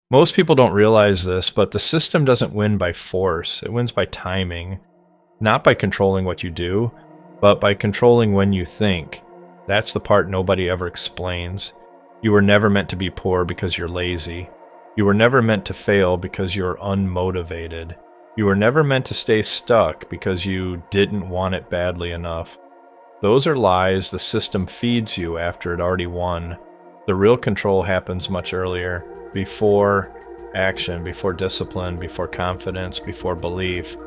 Most people don't realize this, but the system doesn't win by force. It wins by timing, not by controlling what you do, but by controlling when you think. That's the part nobody ever explains. You were never meant to be poor because you're lazy. You were never meant to fail because you're unmotivated. You were never meant to stay stuck because you didn't want it badly enough. Those are lies the system feeds you after it already won. The real control happens much earlier, before action, before discipline, before confidence, before belief.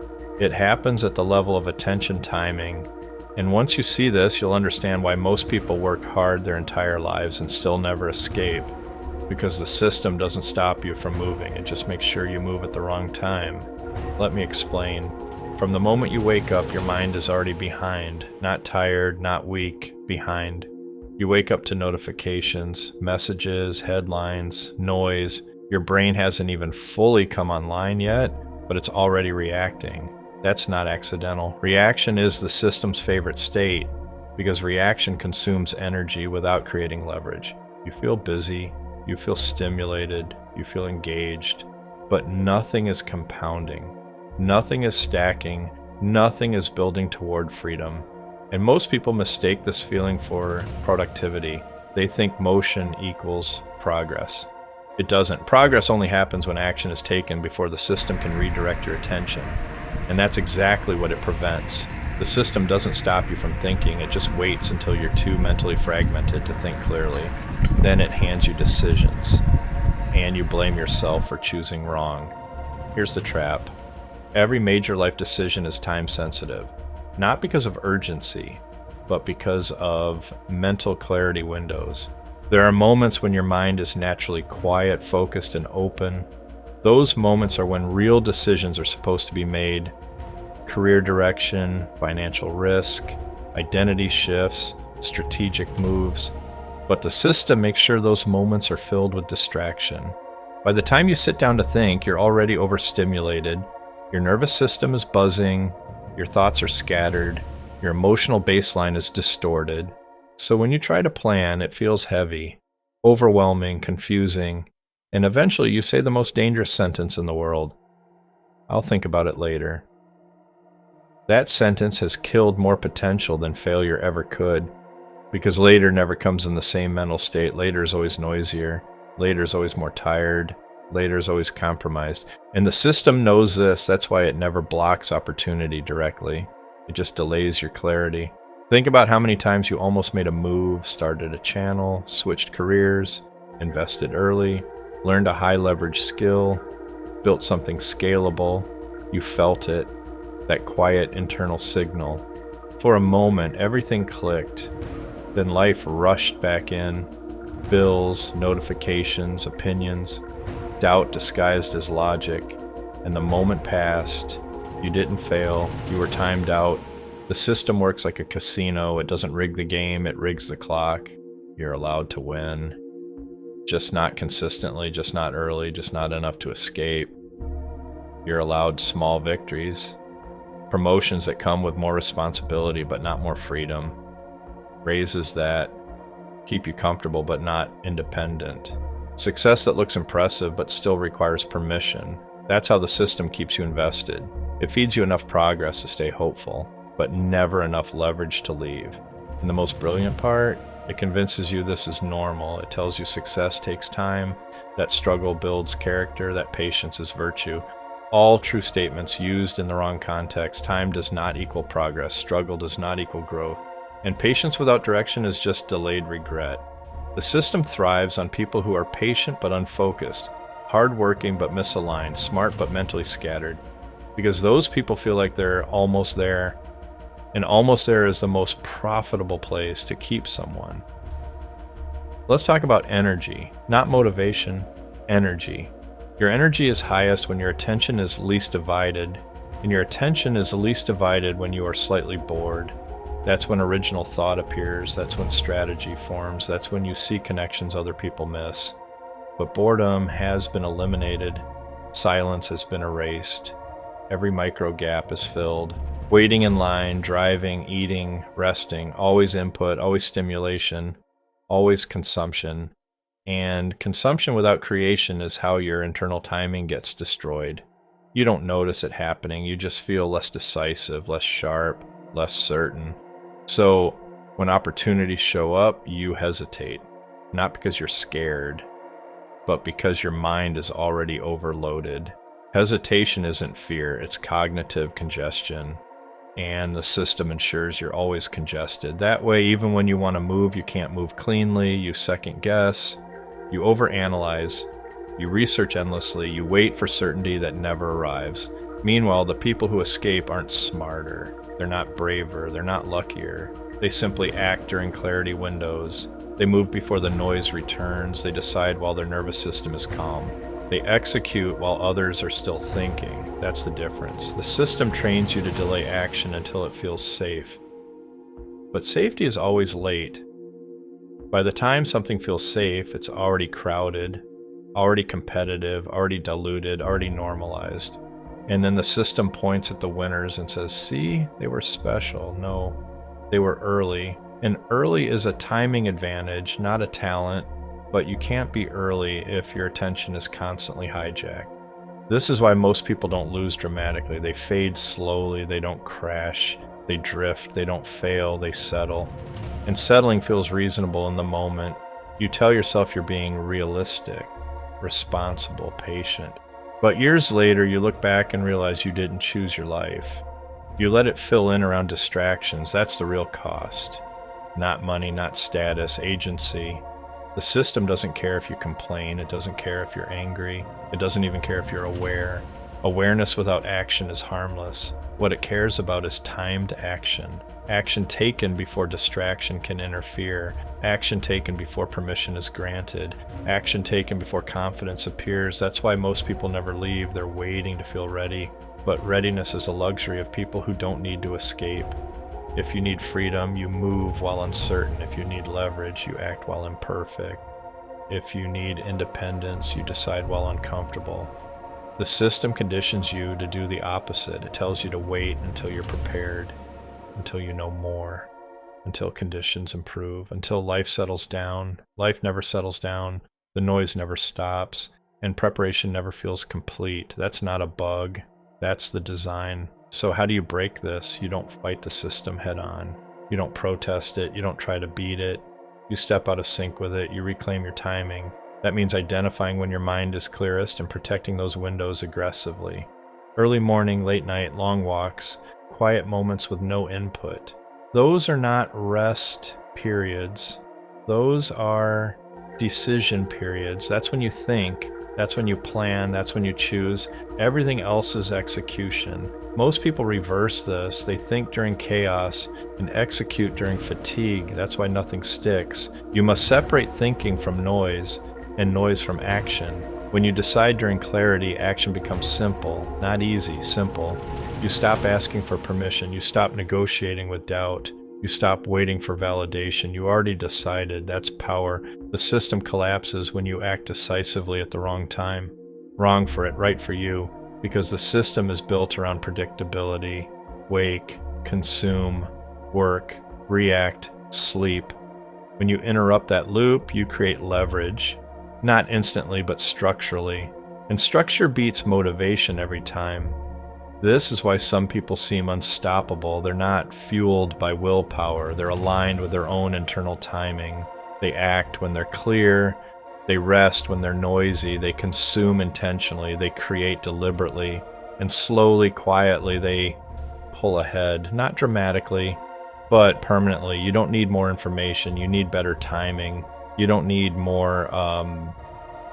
It happens at the level of attention timing. And once you see this, you'll understand why most people work hard their entire lives and still never escape. Because the system doesn't stop you from moving, it just makes sure you move at the wrong time. Let me explain. From the moment you wake up, your mind is already behind. Not tired, not weak, behind. You wake up to notifications, messages, headlines, noise. Your brain hasn't even fully come online yet, but it's already reacting. That's not accidental. Reaction is the system's favorite state because reaction consumes energy without creating leverage. You feel busy, you feel stimulated, you feel engaged, but nothing is compounding. Nothing is stacking. Nothing is building toward freedom. And most people mistake this feeling for productivity. They think motion equals progress. It doesn't. Progress only happens when action is taken before the system can redirect your attention. And that's exactly what it prevents. The system doesn't stop you from thinking, it just waits until you're too mentally fragmented to think clearly. Then it hands you decisions, and you blame yourself for choosing wrong. Here's the trap. Every major life decision is time sensitive, not because of urgency, but because of mental clarity windows. There are moments when your mind is naturally quiet, focused, and open. Those moments are when real decisions are supposed to be made. Career direction, financial risk, identity shifts, strategic moves. But the system makes sure those moments are filled with distraction. By the time you sit down to think, you're already overstimulated. Your nervous system is buzzing, your thoughts are scattered, your emotional baseline is distorted. So when you try to plan, it feels heavy, overwhelming, confusing, and eventually you say the most dangerous sentence in the world. I'll think about it later. That sentence has killed more potential than failure ever could, because later never comes in the same mental state. Later is always noisier. Later is always more tired. Later is always compromised. And the system knows this. That's why it never blocks opportunity directly. It just delays your clarity. Think about how many times you almost made a move, started a channel, switched careers, invested early, learned a high leverage skill, built something scalable. You felt it, that quiet internal signal. For a moment, everything clicked. Then life rushed back in. Bills, notifications, opinions, doubt disguised as logic. And the moment passed. You didn't fail. You were timed out. The system works like a casino. It doesn't rig the game, it rigs the clock. You're allowed to win. Just not consistently, just not early, just not enough to escape. You're allowed small victories. Promotions that come with more responsibility but not more freedom. Raises that keep you comfortable but not independent. Success that looks impressive but still requires permission. That's how the system keeps you invested. It feeds you enough progress to stay hopeful, but never enough leverage to leave. And the most brilliant part, it convinces you this is normal. It tells you success takes time, that struggle builds character, that patience is virtue. All true statements used in the wrong context. Time does not equal progress. Struggle does not equal growth. And patience without direction is just delayed regret. The system thrives on people who are patient but unfocused, hardworking but misaligned, smart but mentally scattered. Because those people feel like they're almost there. And almost there is the most profitable place to keep someone. Let's talk about energy, not motivation, energy. Your energy is highest when your attention is least divided, and your attention is least divided when you are slightly bored. That's when original thought appears, that's when strategy forms, that's when you see connections other people miss. But boredom has been eliminated, silence has been erased, every micro gap is filled. Waiting in line, driving, eating, resting, always input, always stimulation, always consumption. And consumption without creation is how your internal timing gets destroyed. You don't notice it happening. You just feel less decisive, less sharp, less certain. So when opportunities show up, you hesitate. Not because you're scared, but because your mind is already overloaded. Hesitation isn't fear, it's cognitive congestion. And the system ensures you're always congested. That way, even when you want to move, you can't move cleanly, you second guess, you overanalyze, you research endlessly, you wait for certainty that never arrives. Meanwhile, the people who escape aren't smarter, they're not braver, they're not luckier. They simply act during clarity windows. They move before the noise returns, they decide while their nervous system is calm. They execute while others are still thinking. That's the difference. The system trains you to delay action until it feels safe. But safety is always late. By the time something feels safe, it's already crowded, already competitive, already diluted, already normalized. And then the system points at the winners and says, see, they were special. No, they were early. And early is a timing advantage, not a talent. But you can't be early if your attention is constantly hijacked. This is why most people don't lose dramatically. They fade slowly, they don't crash, they drift, they don't fail, they settle. And settling feels reasonable in the moment. You tell yourself you're being realistic, responsible, patient. But years later, you look back and realize you didn't choose your life. You let it fill in around distractions. That's the real cost. Not money, not status, agency. The system doesn't care if you complain, it doesn't care if you're angry, it doesn't even care if you're aware. Awareness without action is harmless. What it cares about is timed action. Action taken before distraction can interfere. Action taken before permission is granted. Action taken before confidence appears. That's why most people never leave, they're waiting to feel ready. But readiness is a luxury of people who don't need to escape. If you need freedom, you move while uncertain. If you need leverage, you act while imperfect. If you need independence, you decide while uncomfortable. The system conditions you to do the opposite. It tells you to wait until you're prepared, until you know more, until conditions improve, until life settles down. Life never settles down. The noise never stops, and preparation never feels complete. That's not a bug. That's the design. So how do you break this? You don't fight the system head on. You don't protest it. You don't try to beat it. You step out of sync with it. You reclaim your timing. That means identifying when your mind is clearest and protecting those windows aggressively. Early morning, late night, long walks, quiet moments with no input. Those are not rest periods. Those are decision periods. That's when you think. That's when you plan, that's when you choose. Everything else is execution. Most people reverse this. They think during chaos and execute during fatigue. That's why nothing sticks. You must separate thinking from noise and noise from action. When you decide during clarity, action becomes simple, not easy, simple. You stop asking for permission. You stop negotiating with doubt. You stop waiting for validation. You already decided. That's power. The system collapses when you act decisively at the wrong time. Wrong for it, right for you. Because the system is built around predictability. Wake, consume, work, react, sleep. When you interrupt that loop, you create leverage. Not instantly, but structurally. And structure beats motivation every time. This is why some people seem unstoppable. They're not fueled by willpower. They're aligned with their own internal timing. They act when they're clear. They rest when they're noisy. They consume intentionally. They create deliberately. And slowly, quietly, they pull ahead. Not dramatically, but permanently. You don't need more information. You need better timing. You don't need more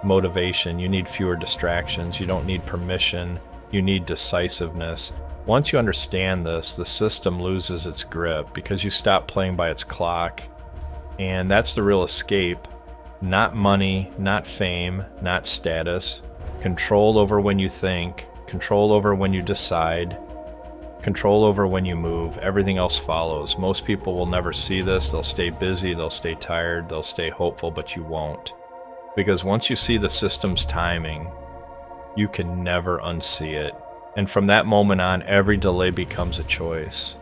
motivation. You need fewer distractions. You don't need permission. You need decisiveness. Once you understand this, the system loses its grip because you stop playing by its clock. And that's the real escape. Not money, not fame, not status. Control over when you think, control over when you decide, control over when you move. Everything else follows. Most people will never see this. They'll stay busy, they'll stay tired, they'll stay hopeful, but you won't. Because once you see the system's timing, you can never unsee it. And from that moment on, every delay becomes a choice.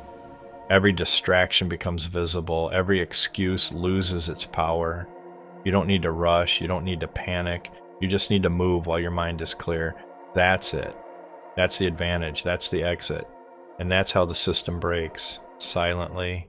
Every distraction becomes visible. Every excuse loses its power. You don't need to rush. You don't need to panic. You just need to move while your mind is clear. That's it. That's the advantage. That's the exit. And that's how the system breaks, silently